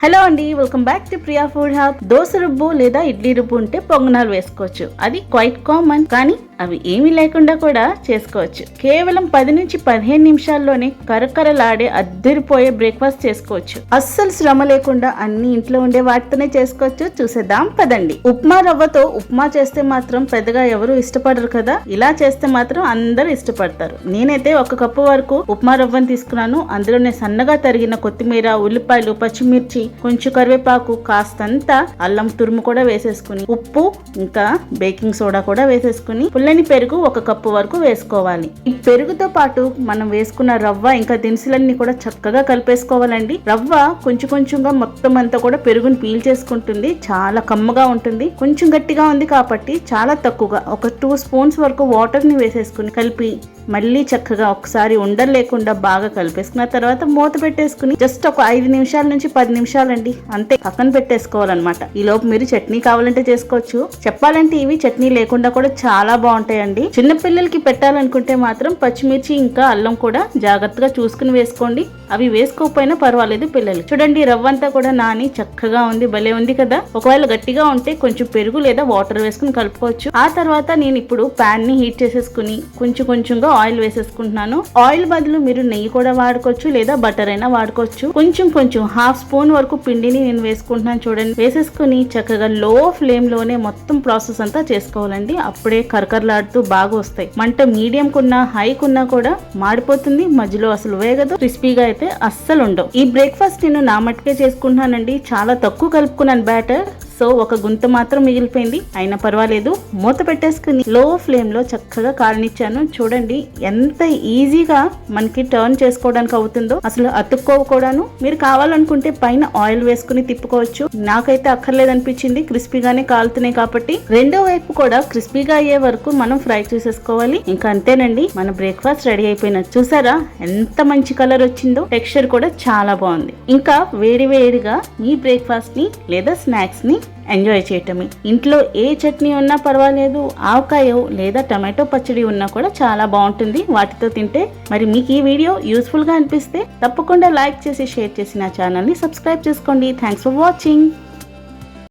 Hello అండి, welcome back to Priya food hub. Dosa రుబ్బు లేదా ఇడ్లీ రుబ్బు ఉంటే పొంగనాలు వేసుకోవచ్చు. అది క్వైట్ కామన్. కానీ అవి ఏమీ లేకుండా కూడా చేసుకోవచ్చు. కేవలం 10 నుంచి 15 నిమిషాల్లోనే కరకరలాడే అద్దరిపోయే బ్రేక్ఫాస్ట్ చేసుకోవచ్చు. అస్సలు శ్రమ లేకుండా అన్ని ఇంట్లో ఉండే వాటితోనే చేసుకోవచ్చు. చూసేద్దాం పదండి. ఉప్మా రవ్వతో ఉప్మా చేస్తే మాత్రం పెద్దగా ఎవరు ఇష్టపడరు కదా. ఇలా చేస్తే మాత్రం అందరూ ఇష్టపడతారు. నేనైతే 1 కప్పు వరకు ఉప్మా రవ్వను తీసుకున్నాను. అందులోనే సన్నగా తరిగిన కొత్తిమీర, ఉల్లిపాయలు, పచ్చిమిర్చి, కొంచెం కరివేపాకు, కాస్తంత అల్లం తురుము కూడా వేసేసుకుని, ఉప్పు ఇంకా బేకింగ్ సోడా కూడా వేసేసుకుని, పుల్లని పెరుగు 1 కప్పు వరకు వేసుకోవాలి. ఈ పెరుగుతో పాటు మనం వేసుకున్న రవ్వ ఇంకా దినుసులన్నీ కూడా చక్కగా కలిపేసుకోవాలండి. రవ్వ కొంచెం కొంచెంగా మొత్తం అంతా కూడా పెరుగుని పీల్ చేసుకుంటుంది. చాలా కమ్మగా ఉంటుంది. కొంచెం గట్టిగా ఉంది కాబట్టి చాలా తక్కువగా 2 స్పూన్స్ వరకు వాటర్ ని వేసేసుకుని కలిపి మళ్ళీ చక్కగా ఒకసారి ఉండలు లేకుండా బాగా కలిపేసుకున్న తర్వాత మూత పెట్టేసుకుని జస్ట్ ఒక 5 నిమిషాల నుంచి 10 నిమిషాలండి అంతే పక్కన పెట్టేసుకోవాలన్నమాట. ఈ లోపు మీరు చట్నీ కావాలంటే చేసుకోవచ్చు. చెప్పాలంటే ఇవి చట్నీ లేకుండా కూడా చాలా బాగుంటాయండి. చిన్నపిల్లలకి పెట్టాలనుకుంటే మాత్రం పచ్చిమిర్చి ఇంకా అల్లం కూడా జాగ్రత్తగా చూసుకుని వేసుకోండి. అవి వేసుకోకపోయినా పర్వాలేదు పిల్లలు. చూడండి, రవ్వ అంతా కూడా నాని చక్కగా ఉంది, భలే ఉంది కదా. ఒకవేళ గట్టిగా ఉంటే కొంచెం పెరుగు లేదా వాటర్ వేసుకుని కలుపుకోవచ్చు. ఆ తర్వాత నేను ఇప్పుడు ప్యాన్ ని హీట్ చేసేసుకుని కొంచెం కొంచెంగా ఆయిల్ వేసేసుకుంటున్నాను. ఆయిల్ బదులు మీరు నెయ్యి కూడా వాడుకోవచ్చు లేదా బటర్ అయినా వాడుకోవచ్చు. కొంచెం 1/2 స్పూన్ వరకు పిండిని నేను వేసుకుంటున్నాను. చూడండి, వేసేసుకుని చక్కగా లో ఫ్లేమ్ లోనే మొత్తం ప్రాసెస్ అంతా చేసుకోవాలండి. అప్పుడే కరకరలాడుతూ బాగా వస్తాయి. మంట మీడియం కున్నా హై కున్నా కూడా మాడిపోతుంది, మధ్యలో అసలు వేగదు, క్రిస్పీగా అయితే అస్సలు ఉండవు. ఈ బ్రేక్ఫాస్ట్ నేను నా మట్టుకే చేసుకుంటున్నానండి. చాలా తక్కువ కలుపుకున్నాను బ్యాటర్. సో 1 గుంత మాత్రం మిగిలిపోయింది, అయినా పర్వాలేదు. మూత పెట్టేసుకుని లో ఫ్లేమ్ లో చక్కగా కాలనిచ్చాను. చూడండి ఎంత ఈజీగా మనకి టర్న్ చేసుకోవడానికి అవుతుందో, అసలు అతుక్కోకూడాను. మీరు కావాలనుకుంటే పైన ఆయిల్ వేసుకుని తిప్పుకోవచ్చు. నాకైతే అక్కర్లేదు అనిపించింది, క్రిస్పీగానే కాలుతున్నాయి కాబట్టి. రెండో వైపు కూడా క్రిస్పీగా అయ్యే వరకు మనం ఫ్రై చేసేసుకోవాలి. ఇంకా అంతేనండి, మన బ్రేక్ఫాస్ట్ రెడీ అయిపోయినట్టు. చూసారా ఎంత మంచి కలర్ వచ్చిందో, టెక్స్చర్ కూడా చాలా బాగుంది. ఇంకా వేడి వేడిగా మీ బ్రేక్ఫాస్ట్ ని లేదా స్నాక్స్ ని ఎంజాయ్ చేయటమే. ఇంట్లో ఏ చట్నీ ఉన్నా పర్వాలేదు, ఆవకాయ లేదా టమాటో పచ్చడి ఉన్నా కూడా చాలా బాగుంటుంది వాటితో తింటే. మరి మీకు ఈ వీడియో యూస్ఫుల్ గా అనిపిస్తే తప్పకుండా లైక్ చేసి షేర్ చేసి నా ఛానల్ ని సబ్స్క్రైబ్ చేసుకోండి. Thanks for watching.